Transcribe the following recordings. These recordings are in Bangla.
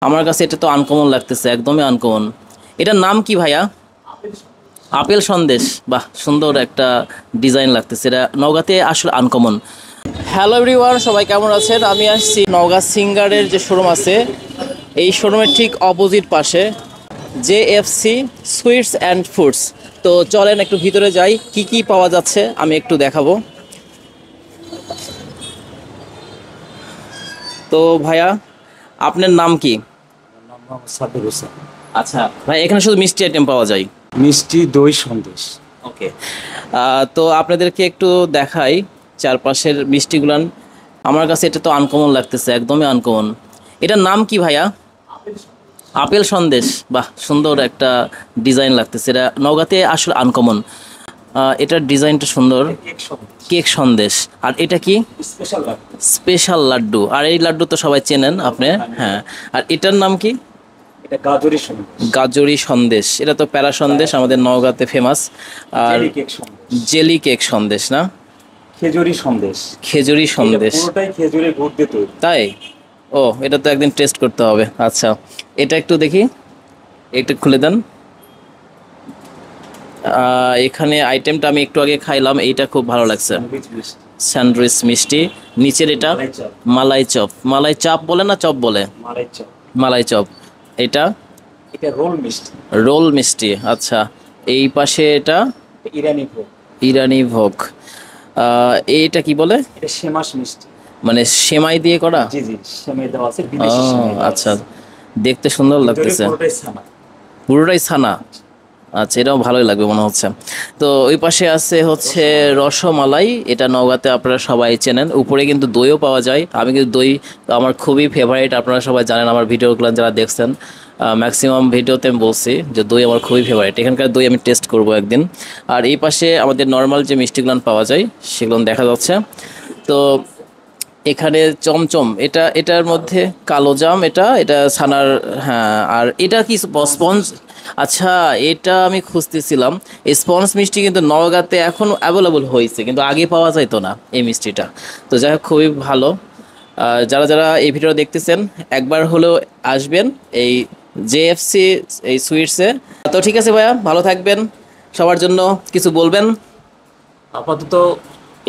আমার কাছে এটা তো আনকমন লাগতেছে, একদমই আনকমন। এটার নাম কি ভাইয়া? আপেল সন্দেশ। বাহ, সুন্দর একটা ডিজাইন লাগতেছে, এটা নওগাঁতে আসলে আনকমন। হ্যালো এভরিওয়ান, সবাই কেমন আছেন? আমি আসছি নওগাঁ সিঙ্গারের যে শোরুম আছে, এই শোরুমের ঠিক অপোজিট পাশে JFC সুইটস অ্যান্ড ফুডস। তো চলেন একটু ভিতরে যাই, কি কি পাওয়া যাচ্ছে আমি একটু দেখাবো। তো ভাইয়া, আপনার নাম কি? নাম মোহাম্মদ সাব্বির হোসেন। আচ্ছা ভাই, এখানে শুধু মিষ্টি আইটেম পাওয়া যায়? মিষ্টি দই সন্দেশ। ওকে। তো আপনাদেরকে একটু দেখাই চারপাশের মিষ্টিগুলান। আমার কাছে এটা তো আনকমন লাগতেছে, একদমই আনকমন। এটার নাম কি ভাইয়া? আপেল সন্দেশ। বাহ, সুন্দর একটা ডিজাইন লাগতেছে, এটা নওগাঁতে আসলে আনকমন। এটার ডিজাইনটা সুন্দর। কেক সন্দেশ। কেক সন্দেশ। আর এটা কি? স্পেশাল লাড্ডু। স্পেশাল লাড্ডু। আর এই লাড্ডু তো সবাই চেনেন আপনি। হ্যাঁ। আর এটার নাম কি? এটা গাজরি সন্দেশ। গাজরি সন্দেশ। এটা তো প্যারা সন্দেশ, আমাদের নওগাঁতে ফেমাস। আর jelly cake sandesh. Jelly cake sandesh না? খেজুরি সন্দেশ। খেজুরি সন্দেশ। এটা পুরোটাই খেজুরের গুড় দিয়ে তৈরি। তাই? ও, এটা তো একদিন টেস্ট করতে হবে। আচ্ছা, এটা একটু দেখি, একটু খুলে দেন। এখানে আইটেমটা আমি একটু আগে খাইলাম, এইটা খুব ভালো লাগছে। স্যান্ডউইচ মিষ্টি। স্যান্ডউইচ মিষ্টি। নিচের এটা মালাই চপ। মালাই চপ। মালাই চাপ বলে না চপ বলে? মালাই চপ। মালাই চপ। এটা এটা রোল মিষ্টি। রোল মিষ্টি। আচ্ছা, এই পাশে এটা ইরানি ভোগ। ইরানি ভোগ। এইটা কি বলে? এটা সেমাস মিষ্টি। মানে সেমাই দিয়ে করা? জি জি, সেমাই দেওয়া আছে, ও বিদেশি সেমাই দেওয়া আচ্ছা, আছে। দেখতে সুন্দর ভিতরে লাগতেছে। পুরোটাই ছানা। পুরোটাই ছানা। আচ্ছা, এটাও ভালোই লাগবে মনে হচ্ছে। তো ওই পাশে আছে হচ্ছে রসমালাই। এটা নওগাঁতে আপনারা সবাই চেনেন। উপরে কিন্তু দইও পাওয়া যায়। আমি কিন্তু দই আমার খুবই ফেভারিট, আপনারা সবাই জানেন, আমার ভিডিওগুলো যারা দেখছেন ম্যাক্সিমাম ভিডিওতে আমি বলছি যে দই আমার খুবই ফেভারিট। এখানকার দই আমি টেস্ট করব একদিন। আর এই পাশে আমাদের নর্মাল যে মিষ্টিগুলো পাওয়া যায় সেগুলো দেখা যাচ্ছে। তো এখানে চমচম, এটার মধ্যে কালো জাম, এটা এটা ছানার। হ্যাঁ, আর এটা কি স্পঞ্জ? আচ্ছা, এটা আমি খুঁজতেছিলাম। এই স্পঞ্জ মিষ্টি কিন্তু নওগাঁতে এখন অ্যাভেলেবল হয়েছে, কিন্তু আগে পাওয়া যাইতো না এই মিষ্টিটা। তো যাই হোক, খুবই ভালো। যারা যারা এই ভিডিও দেখতেছেন, একবার হলেও আসবেন এই JFC এই সুইটসে। তো ঠিক আছে ভাইয়া, ভালো থাকবেন। সবার জন্য কিছু বলবেন? আপাতত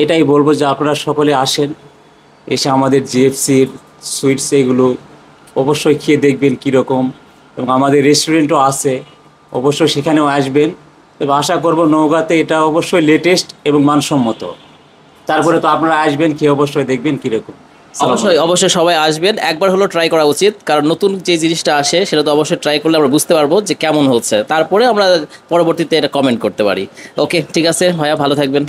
এটাই বলবো যে আপনারা সকলে আসেন, এসে আমাদের জিএফসির সুইটস এগুলো অবশ্যই খেয়ে দেখবেন কীরকম। এবং আমাদের রেস্টুরেন্টও আছে, অবশ্যই সেখানেও আসবেন। এবং আশা করব নওগাঁতে এটা অবশ্যই লেটেস্ট এবং মানসম্মত। তারপরে তো আপনারা আসবেন, খেয়ে অবশ্যই দেখবেন কীরকম। অবশ্যই অবশ্যই সবাই আসবেন, একবার হলো ট্রাই করা উচিত, কারণ নতুন যে জিনিসটা আসে সেটা তো অবশ্যই ট্রাই করলে আমরা বুঝতে পারবো যে কেমন হচ্ছে, তারপরে আমরা পরবর্তীতে এটা কমেন্ট করতে পারি। ওকে, ঠিক আছে ভাইয়া, ভালো থাকবেন।